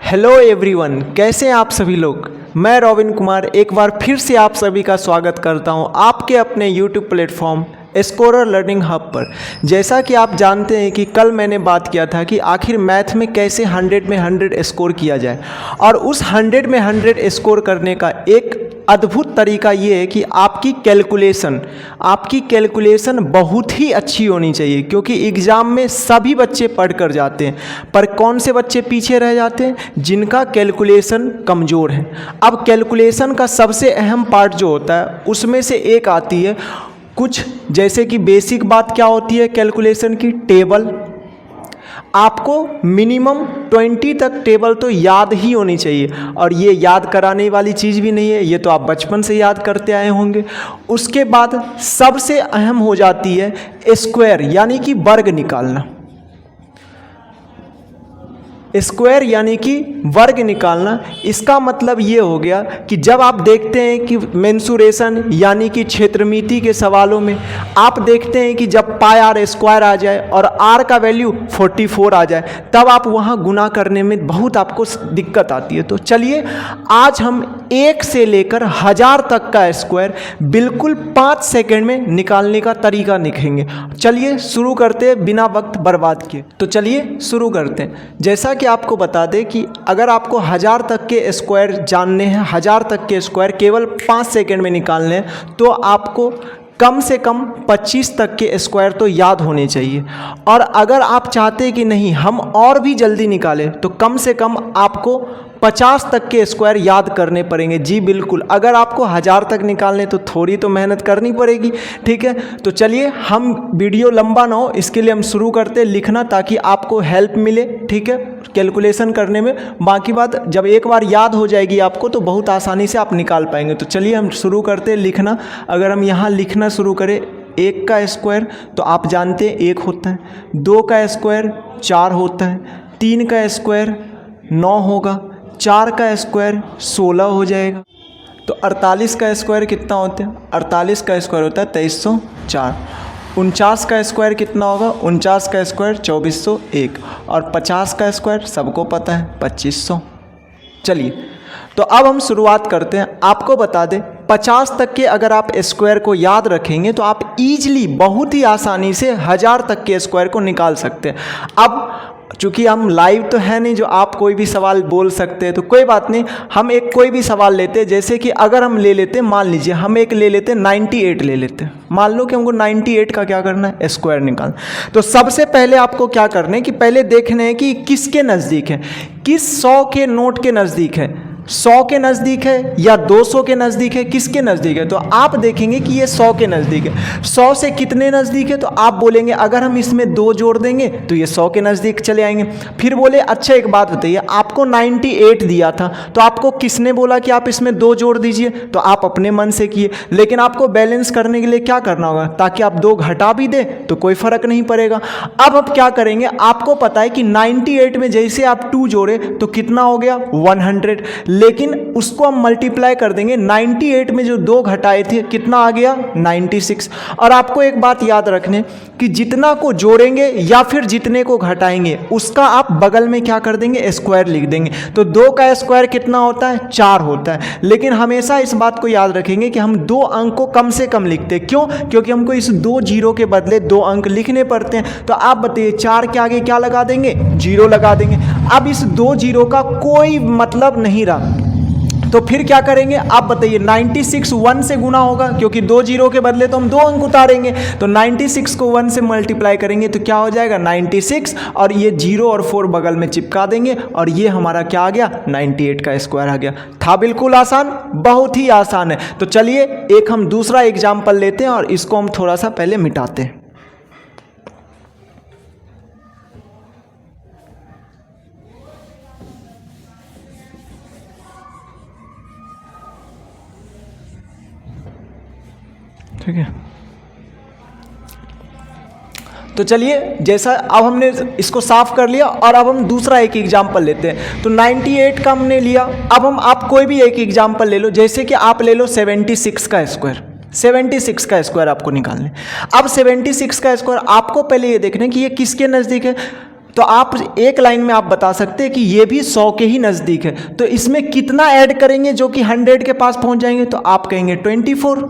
Hello everyone, कैसे हैं आप सभी लोग। मैं रॉबिन कुमार एक बार फिर से आप सभी का स्वागत करता हूं आपके अपने YouTube platform scorer learning hub पर। जैसा कि आप जानते हैं कि कल मैंने बात किया था कि आखिर मैथ में कैसे 100 में 100 स्कोर किया जाए, और उस 100 में 100 स्कोर करने का एक अद्भुत तरीका ये है कि आपकी कैलकुलेशन बहुत ही अच्छी होनी चाहिए। क्योंकि एग्ज़ाम में सभी बच्चे पढ़ कर जाते हैं, पर कौन से बच्चे पीछे रह जाते हैं? जिनका कैलकुलेशन कमज़ोर है। अब कैलकुलेशन का सबसे अहम पार्ट जो होता है उसमें से एक आती है कुछ, जैसे कि बेसिक बात क्या होती है कैलकुलेशन की, टेबल। आपको मिनिमम 20 तक टेबल तो याद ही होनी चाहिए, और ये याद कराने वाली चीज़ भी नहीं है, ये तो आप बचपन से याद करते आए होंगे। उसके बाद सबसे अहम हो जाती है स्क्वायर, यानी कि वर्ग निकालना। स्क्वायर यानी कि वर्ग निकालना। इसका मतलब ये हो गया कि जब आप देखते हैं कि मेंसुरेशन यानी कि क्षेत्रमिति के सवालों में आप देखते हैं कि जब पाई आर स्क्वायर आ जाए और आर का वैल्यू 44 आ जाए, तब आप वहाँ गुना करने में बहुत आपको दिक्कत आती है। तो चलिए आज हम 1 से लेकर 1000 तक का स्क्वायर बिल्कुल 5 सेकेंड में निकालने का तरीका सीखेंगे। चलिए शुरू करते हैं बिना वक्त बर्बाद किए। तो चलिए शुरू करते हैं। जैसा कि आपको बता दें कि अगर आपको 1000 तक के स्क्वायर जानने हैं, 1000 तक के स्क्वायर केवल 5 सेकेंड में निकालने हैं, तो आपको कम से कम 25 तक के स्क्वायर तो याद होने चाहिए। और अगर आप चाहते हैं कि नहीं हम और भी जल्दी निकालें, तो कम से कम आपको 50 तक के स्क्वायर याद करने पड़ेंगे। जी बिल्कुल, अगर आपको 1000 तक निकालने तो थोड़ी तो मेहनत करनी पड़ेगी, ठीक है। तो चलिए हम वीडियो लंबा ना हो इसके लिए हम शुरू करते लिखना, ताकि आपको हेल्प मिले, ठीक है, कैलकुलेशन करने में। बाकी बात जब एक बार याद हो जाएगी आपको तो बहुत आसानी से आप निकाल पाएंगे। तो चलिए हम शुरू करते लिखना। अगर हम यहाँ लिखना शुरू करें 1 का स्क्वायर, तो आप जानते हैं 1 होता है, 2 का स्क्वायर 4 होता है, 3 का स्क्वायर 9 होगा, 4 का स्क्वायर 16 हो जाएगा। तो 48 का स्क्वायर कितना होता है? 48 का स्क्वायर होता है 2304। 49 का स्क्वायर कितना होगा? 49 का स्क्वायर 2401। और 50 का स्क्वायर सबको पता है 2500। चलिए तो अब हम शुरुआत करते हैं। आपको बता दें 50 तक के अगर आप स्क्वायर को याद रखेंगे तो आप ईजिली बहुत ही आसानी से 1000 तक के स्क्वायर को निकाल सकते हैं। अब चूँकि हम लाइव तो है नहीं जो आप कोई भी सवाल बोल सकते हैं, तो कोई बात नहीं, हम एक कोई भी सवाल लेते हैं। जैसे कि अगर हम ले लेते हैं, मान लीजिए हम एक ले लेते हैं 98 ले लेते हैं। मान लो कि हमको 98 का क्या करना है? स्क्वायर निकालना। तो सबसे पहले आपको क्या करना है कि पहले देखना है कि किसके नज़दीक है, किस 100 के नोट के नज़दीक है। 100 के नज़दीक है या 200 के नज़दीक है, किसके नज़दीक है? तो आप देखेंगे कि ये 100 के नज़दीक है। 100 से कितने नज़दीक है? तो आप बोलेंगे अगर हम इसमें 2 जोड़ देंगे तो ये 100 के नज़दीक चले आएंगे। फिर बोले अच्छा एक बात बताइए, आपको 98 दिया था, तो आपको किसने बोला कि आप इसमें 2 जोड़ दीजिए? तो आप अपने मन से किए, लेकिन आपको बैलेंस करने के लिए क्या करना होगा? ताकि आप 2 घटा भी दें तो कोई फ़र्क नहीं पड़ेगा। अब आप क्या करेंगे? आपको पता है कि 98 में जैसे आप 2 जोड़े तो कितना हो गया? 100। लेकिन उसको हम मल्टीप्लाई कर देंगे, 98 में जो 2 घटाए थे कितना आ गया? 96। और आपको एक बात याद रखने कि जितना को जोड़ेंगे या फिर जितने को घटाएंगे उसका आप बगल में क्या कर देंगे? स्क्वायर लिख देंगे। तो 2 का स्क्वायर कितना होता है? 4 होता है। लेकिन हमेशा इस बात को याद रखेंगे कि हम 2 अंक को कम से कम लिखते हैं। क्यों? क्योंकि हमको इस 2 जीरो के बदले 2 अंक लिखने पड़ते हैं। तो आप बताइए 4 के आगे क्या लगा देंगे? 0 लगा देंगे। अब इस 2 जीरो का कोई मतलब नहीं रहा, तो फिर क्या करेंगे? आप बताइए 96 1 से गुना होगा, क्योंकि 2 जीरो के बदले तो हम 2 अंक उतारेंगे। तो 96 को 1 से मल्टीप्लाई करेंगे तो क्या हो जाएगा? 96, और ये 0 और 4 बगल में चिपका देंगे, और ये हमारा क्या आ गया? 98 का स्क्वायर आ गया। था बिल्कुल आसान, बहुत ही आसान है। तो चलिए एक हम दूसरा एग्जाम्पल लेते हैं और इसको हम थोड़ा सा पहले मिटाते हैं। ठीक है, तो चलिए जैसा अब हमने इसको साफ कर लिया, और अब हम दूसरा एक एग्जाम्पल लेते हैं। तो 98 का हमने लिया। अब हम आप कोई भी एक एग्जाम्पल ले लो, जैसे कि आप ले लो 76 का स्क्वायर। 76 का स्क्वायर आपको निकालना है। अब 76 का स्क्वायर आपको पहले ये देखना है कि ये किसके नज़दीक है। तो आप एक लाइन में आप बता सकते हैं कि ये भी 100 के ही नज़दीक है। तो इसमें कितना ऐड करेंगे जो कि 100 के पास पहुंच जाएंगे, तो आप कहेंगे 24।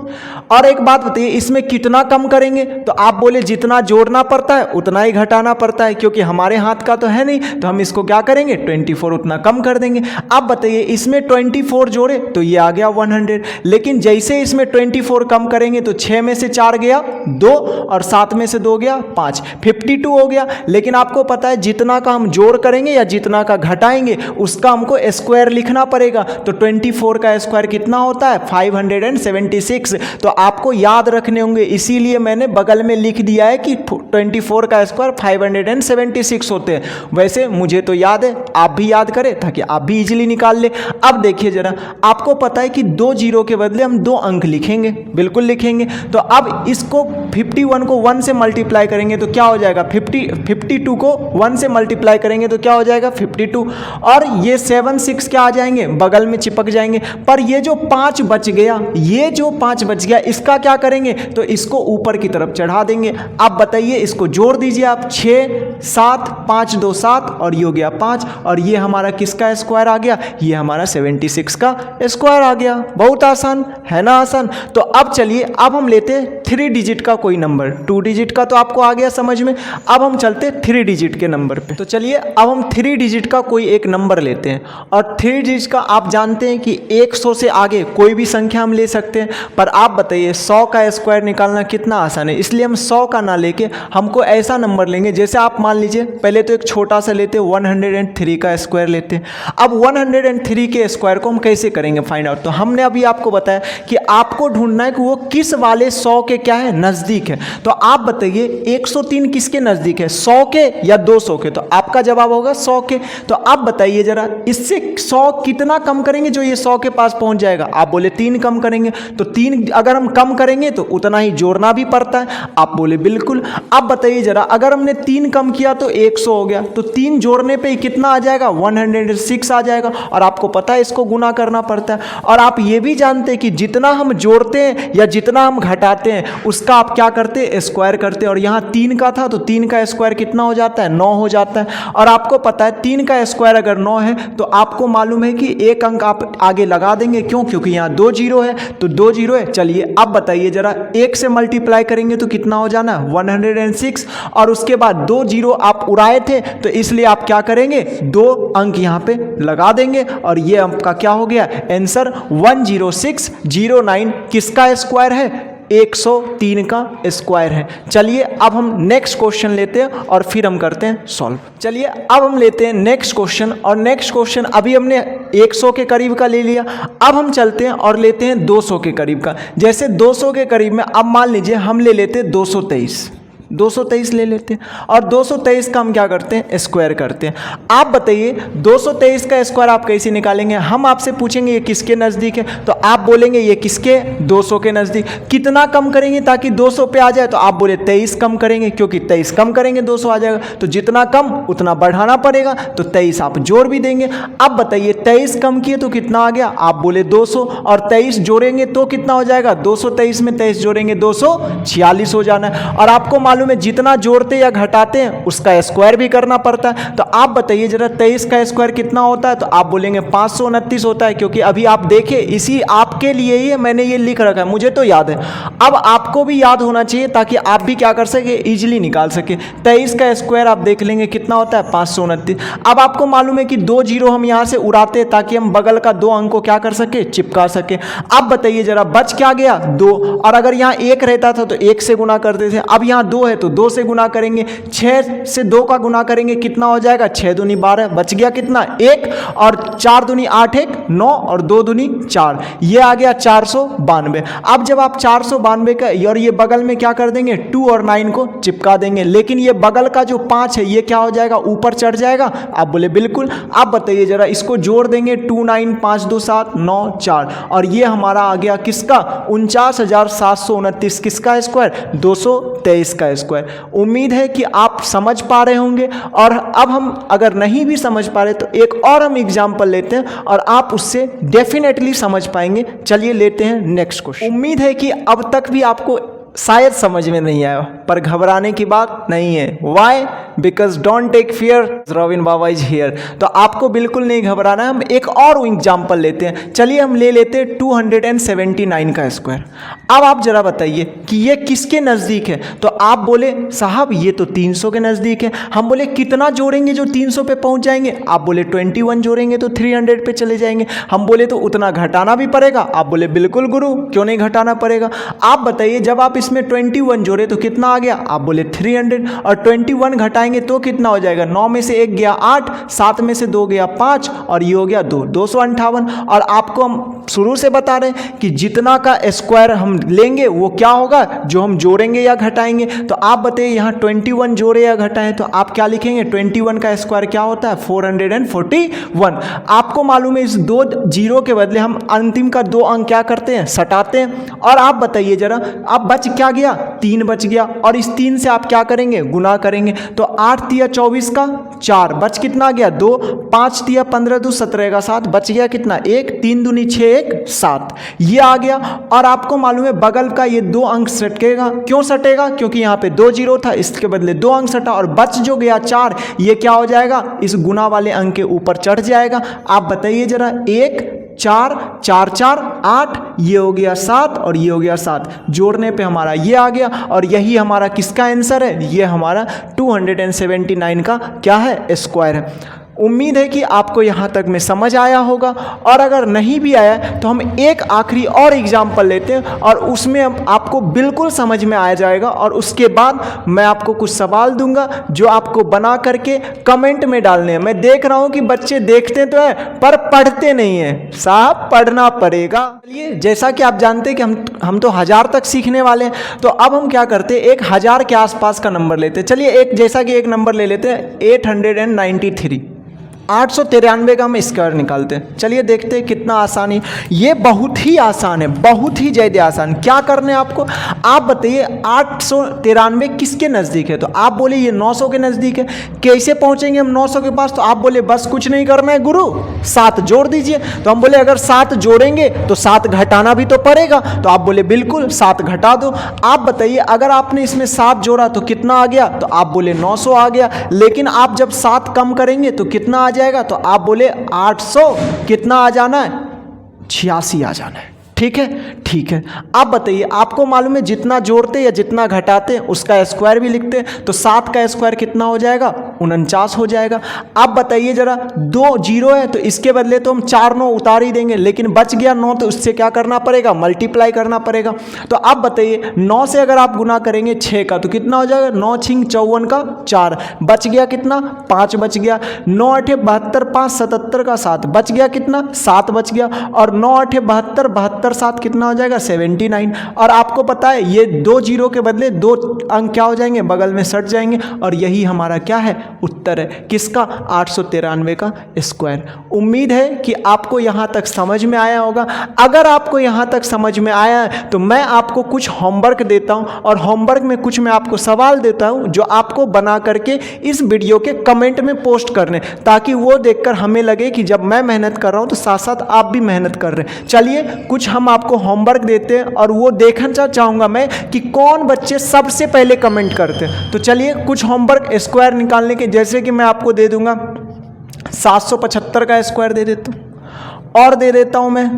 और एक बात बताइए, इसमें कितना कम करेंगे, तो आप बोले जितना जोड़ना पड़ता है उतना ही घटाना पड़ता है, क्योंकि हमारे हाथ का तो है नहीं, तो हम इसको क्या करेंगे 24 उतना कम कर देंगे। अब बताइए इसमें 24 जोड़े तो ये आ गया 100, लेकिन जैसे इसमें 24 कम करेंगे तो 6 में से 4 गया 2 और 7 में से 2 गया 5, 52 हो गया। लेकिन आपको पता है जितना का हम जोड़ करेंगे या जितना का घटाएंगे उसका हमको स्क्वायर लिखना पड़ेगा। तो 24 का स्क्वायर कितना होता है 576। तो आपको याद रखने होंगे, इसीलिए मैंने बगल में लिख दिया है कि 24 का स्क्वायर 576 होते हैं। वैसे मुझे तो याद है, आप भी याद करें ताकि आप भी इजीली निकाल ले। अब देखिए जरा, आपको पता है कि 2 जीरो के बदले हम 2 अंक लिखेंगे, बिल्कुल लिखेंगे। तो अब इसको 51 को 1 से मल्टीप्लाई करेंगे तो क्या हो जाएगा 52 को 1 से मल्टीप्लाई करेंगे तो क्या हो जाएगा 52, और ये 7 6 क्या आ जाएंगे बगल में चिपक जाएंगे। पर ये जो 5 बच गया, ये जो 5 बच गया इसका क्या करेंगे, तो इसको ऊपर की तरफ चढ़ा देंगे। आप बताइए इसको जोड़ दीजिए आप, 6 7 5 2 7 और ये हो गया 5, और ये हमारा किसका स्क्वायर आ गया, ये हमारा 76 का स्क्वायर आ गया। बहुत आसान है ना, आसान। तो अब चलिए, अब हम लेते हैं 3 डिजिट का कोई नंबर। 2 डिजिट का तो आपको आ गया समझ में, अब हम चलते 3 डिजिट के नंबर पे। तो चलिए अब हम 3 डिजिट का कोई एक नंबर लेते हैं, और 3 डिजिट का आप जानते हैं कि 100 से आगे कोई भी संख्या हम ले सकते हैं। पर आप बताइए 100 का स्क्वायर निकालना कितना आसान है, इसलिए हम 100 का ना लेके हमको ऐसा नंबर लेंगे। जैसे आप मान लीजिए पहले तो एक छोटा सा लेते हैं, 103 का स्क्वायर लेते हैं। अब 103 के स्क्वायर को हम कैसे करेंगे फाइंड आउट, तो हमने अभी आपको बताया कि आपको ढूंढना है कि वो किस वाले 100 के क्या है नज़दीक है। तो आप बताइए 103 किसके नज़दीक है, 100 के या 200 के, तो आपका जवाब होगा 100 के। तो आप बताइए जरा, इससे 100 कितना कम करेंगे जो ये 100 के पास पहुंच जाएगा, आप बोले 3 कम करेंगे। तो 3 अगर हम कम करेंगे तो उतना ही जोड़ना भी पड़ता है, आप बोले बिल्कुल। अब बताइए जरा, अगर हमने 3 कम किया तो 100 हो गया, तो 3 जोड़ने पे ही कितना आ जाएगा 106 आ जाएगा, और आपको पता है इसको गुना करना पड़ता है। और आप ये भी जानते हैं कि जितना हम जोड़ते हैं या जितना हम घटाते हैं उसका आप क्या करते हैं स्क्वायर करते हैं। और यहाँ 3 का था तो 3 का स्क्वायर कितना हो जाता है 9 हो जाता है। और आपको पता है 3 का स्क्वायर अगर 9 है तो आपको मालूम है कि एक अंक आप आगे लगा देंगे, क्यों, क्योंकि यहाँ 2 जीरो है, तो 2 जीरो है। चलिए अब बताइए जरा, 1 से मल्टीप्लाई करेंगे तो कितना हो जाना 106, और उसके बाद 2 जीरो आप उड़ाए थे तो इसलिए आप क्या करेंगे 2 अंक यहाँ पे लगा देंगे, और ये आपका क्या हो गया आंसर 10609 किसका स्क्वायर है 103 का स्क्वायर है। चलिए अब हम नेक्स्ट क्वेश्चन लेते हैं और फिर हम करते हैं सॉल्व। चलिए अब हम लेते हैं नेक्स्ट क्वेश्चन, और नेक्स्ट क्वेश्चन अभी हमने 100 के करीब का ले लिया, अब हम चलते हैं और लेते हैं 200 के करीब का। जैसे 200 के करीब में अब मान लीजिए हम ले लेते हैं 223 ले लेते हैं, और 223 का हम क्या करते हैं स्क्वायर करते हैं। आप बताइए 223 का स्क्वायर आप कैसे निकालेंगे, हम आपसे पूछेंगे ये किसके नज़दीक है, तो आप बोलेंगे ये किसके 200 के नज़दीक। कितना कम करेंगे ताकि 200 पे आ जाए, तो आप बोले 23 कम करेंगे, क्योंकि 23 कम करेंगे 200 आ जाएगा, तो जितना कम उतना बढ़ाना पड़ेगा, तो 23 आप जोड़ भी देंगे। अब बताइए 23 कम किए तो कितना आ गया, आप बोले 200, और 23 जोड़ेंगे तो कितना हो जाएगा 223 में 23 जोड़ेंगे 246 हो जाना है। और आपको मालूम है जितना जोड़ते या घटाते हैं उसका स्क्वायर भी करना पड़ता है। तो आप बताइए जरा 23 का स्क्वायर कितना होता है, तो आप बोलेंगे 529 होता है, क्योंकि अभी आप देखें इसी आपके लिए ही मैंने ये लिख रखा है, मुझे तो याद है, अब आपको भी याद होना चाहिए ताकि आप भी क्या कर सके इजीली निकाल सके। 23 का स्क्वायर आप देख लेंगे कितना होता है 529। अब आपको मालूम है कि 2 जीरो हम यहाँ से उड़ाते हैं ताकि हम बगल का 2 अंक को क्या कर सके चिपका सके। अब बताइए जरा बच क्या गया 2, और अगर यहाँ 1 रहता था तो 1 से गुना करते थे, अब यहाँ 2 है तो 2 से गुना करेंगे, 6 से 2 का गुना करेंगे कितना हो जाएगा 6 दूनी 12, बच गया कितना 1, और 4 दूनी 8 1 9 और 2 दूनी 4, ये आ गया 492। अब जब आप 492 का और ये बगल में क्या कर देंगे 2 और 9 को चिपका देंगे, लेकिन ये बगल का जो 5 है ये क्या हो जाएगा ऊपर चढ़ जाएगा, आप बोले बिल्कुल। आप बताइए जरा इसको जोड़ देंगे 2 9 5 2 7 9 4, और ये हमारा आ गया किसका 49,729 किसका स्क्वायर 223 का स्क्वायर। उम्मीद है कि आप समझ पा रहे होंगे, और अब हम अगर नहीं भी समझ पा रहे तो एक और हम एग्जाम्पल लेते हैं और आप उससे डेफिनेटली समझ पाएंगे। चलिए लेते हैं नेक्स्ट क्वेश्चन। उम्मीद है कि अब तक भी आपको शायद समझ में नहीं आया, पर घबराने की बात नहीं है। Why? Because don't take fear, Robin Baba is here. तो आपको बिल्कुल नहीं घबराना है। हम एक और एग्जाम्पल लेते हैं। चलिए हम ले लेते हैं 279 का स्क्वायर। अब आप जरा बताइए कि ये किसके नज़दीक है। तो आप बोले साहब ये तो 300 के नज़दीक है। हम बोले कितना जोड़ेंगे जो 300 पे पहुंच जाएंगे। आप बोले 21 जोड़ेंगे तो 300 पे चले जाएंगे। हम बोले तो उतना घटाना भी पड़ेगा। आप बोले बिल्कुल गुरु, क्यों नहीं घटाना पड़ेगा। आप बताइए जब आप इसमें 21 जोड़े तो कितना आ गया। आप बोले 300, और 21 घटाएंगे तो कितना हो जाएगा। 9 में से 1 गया 8, 7 में से 2 गया 5, और ये हो गया 258। और आपको हम शुरू से बता रहे हैं कि जितना का स्क्वायर हम लेंगे वो क्या होगा, जो हम जोड़ेंगे या घटाएंगे। तो आप बताइए यहाँ 21 जोड़े या घटाएं तो आप क्या लिखेंगे। 21 का स्क्वायर क्या होता है 441। आपको मालूम है इस 2 जीरो के बदले हम अंतिम का 2 अंक क्या करते हैं, सटाते हैं। और आप बताइए जरा, अब बच क्या गया, 3 बच गया, और इस 3 से आप क्या करेंगे, गुना करेंगे। तो 8 तिया 24 का 4, बच कितना गया 2, 5 तिया 15 2 17 का 7, बच गया कितना 1, 3 दूनी 6 1 7, ये आ गया। और आपको मालूम है बगल का ये 2 अंक सटेगा। क्यों सटेगा, क्योंकि यहाँ पे 2 जीरो था, इसके बदले 2 अंक सटा, और बच जो गया 4, ये क्या हो जाएगा, इस गुना वाले अंक के ऊपर चढ़ जाएगा। आप बताइए जरा, 1 4 4 4 8, ये हो गया 7 और ये हो गया 7, जोड़ने पे हमारा ये आ गया। और यही हमारा किसका आंसर है, ये हमारा 279 का क्या है, स्क्वायर है। उम्मीद है कि आपको यहाँ तक में समझ आया होगा। और अगर नहीं भी आया तो हम एक आखिरी और एग्जाम्पल लेते हैं और उसमें आपको बिल्कुल समझ में आ जाएगा। और उसके बाद मैं आपको कुछ सवाल दूंगा जो आपको बना करके कमेंट में डालने हैं। मैं देख रहा हूँ कि बच्चे देखते तो हैं पर पढ़ते नहीं हैं। साहब पढ़ना पड़ेगा। चलिए, जैसा कि आप जानते हैं कि हम तो 1000 तक सीखने वाले हैं, तो अब हम क्या करते हैं, एक 1000 के आसपास का नंबर लेते हैं। चलिए एक जैसा कि एक नंबर ले लेते हैं 893, 893 का हम स्क्वायर निकालते हैं। चलिए देखते हैं कितना आसान है। ये बहुत ही आसान है, बहुत ही ज़्यादा आसान। क्या करने आपको, आप बताइए 893 किसके नज़दीक है। तो आप बोले ये 900 के नज़दीक है। कैसे पहुंचेंगे हम 900 के पास। तो आप बोले बस कुछ नहीं करना है गुरु, 7 जोड़ दीजिए। तो हम बोले अगर 7 जोड़ेंगे तो 7 घटाना भी तो पड़ेगा। तो आप बोले बिल्कुल 7 घटा दो। आप बताइए अगर आपने इसमें 7 जोड़ा तो कितना आ गया। तो आप बोले 900 आ गया। लेकिन आप जब 7 कम करेंगे तो कितना आ जाएगा। तो आप बोले 800, कितना आ जाना है, 86 आ जाना है। ठीक है, ठीक है। आप बताइए, आपको मालूम है जितना जोड़ते या जितना घटाते उसका स्क्वायर भी लिखते हैं। तो 7 का स्क्वायर कितना हो जाएगा, 49 हो जाएगा। आप बताइए जरा, 2 जीरो है तो इसके बदले तो हम 4 9 उतार ही देंगे, लेकिन बच गया 9 तो उससे क्या करना पड़ेगा, मल्टीप्लाई करना पड़ेगा। तो आप बताइए 9 से अगर आप गुना करेंगे 6 का तो कितना हो जाएगा, 9 6 54 का 4, बच गया कितना 5 बच गया। 9 8 72, 5 77 का 7, बच गया कितना 7 बच गया। और 9 8 72, 72 7 कितना हो जाएगा 79। और आपको पता है ये 2 जीरो के बदले 2 अंक क्या हो जाएंगे, बगल में सट जाएंगे। और यही हमारा क्या है, उत्तर है किसका, 893 का स्क्वायर। उम्मीद है कि आपको यहाँ तक समझ में आया होगा। अगर आपको यहाँ तक समझ में आया है तो मैं आपको कुछ होमवर्क देता हूँ, और होमवर्क में कुछ मैं आपको सवाल देता हूँ जो आपको बना करके इस वीडियो के कमेंट में पोस्ट करने, ताकि वो देखकर हमें लगे कि जब मैं मेहनत कर रहा हूँ तो साथ साथ आप भी मेहनत कर रहे हैं। चलिए कुछ हम आपको होमवर्क देते हैं और वो देखना चाहूँगा मैं कि कौन बच्चे सबसे पहले कमेंट करते हैं। तो चलिए कुछ होमवर्क स्क्वायर निकालने के, जैसे कि मैं आपको दे दूंगा 775 का स्क्वायर दे देता हूँ, और दे देता हूँ मैं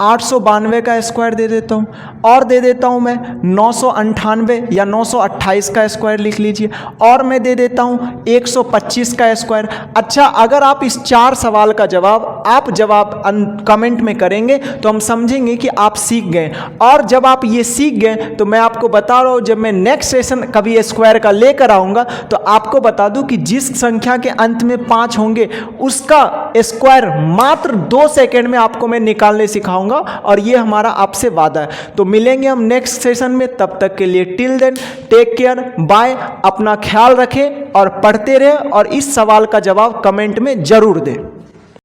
892 का स्क्वायर दे देता हूँ, और दे देता हूँ मैं 998 या 928 का स्क्वायर लिख लीजिए, और मैं दे देता हूँ 125 का स्क्वायर। अच्छा, अगर आप इस 4 सवाल का जवाब कमेंट में करेंगे तो हम समझेंगे कि आप सीख गए। और जब आप ये सीख गए तो मैं आपको बता रहा हूँ, जब मैं नेक्स्ट सेशन कभी स्क्वायर का लेकर आऊँगा तो आपको बता दूँ कि जिस संख्या के अंत में 5 होंगे उसका स्क्वायर मात्र 2 सेकेंड में आपको मैं निकालने सिखाऊंगा। और ये हमारा आपसे वादा है। तो मिलेंगे हम नेक्स्ट सेशन में, तब तक के लिए till then take care, bye. अपना ख्याल रखें और पढ़ते रहें, और इस सवाल का जवाब कमेंट में जरूर दें।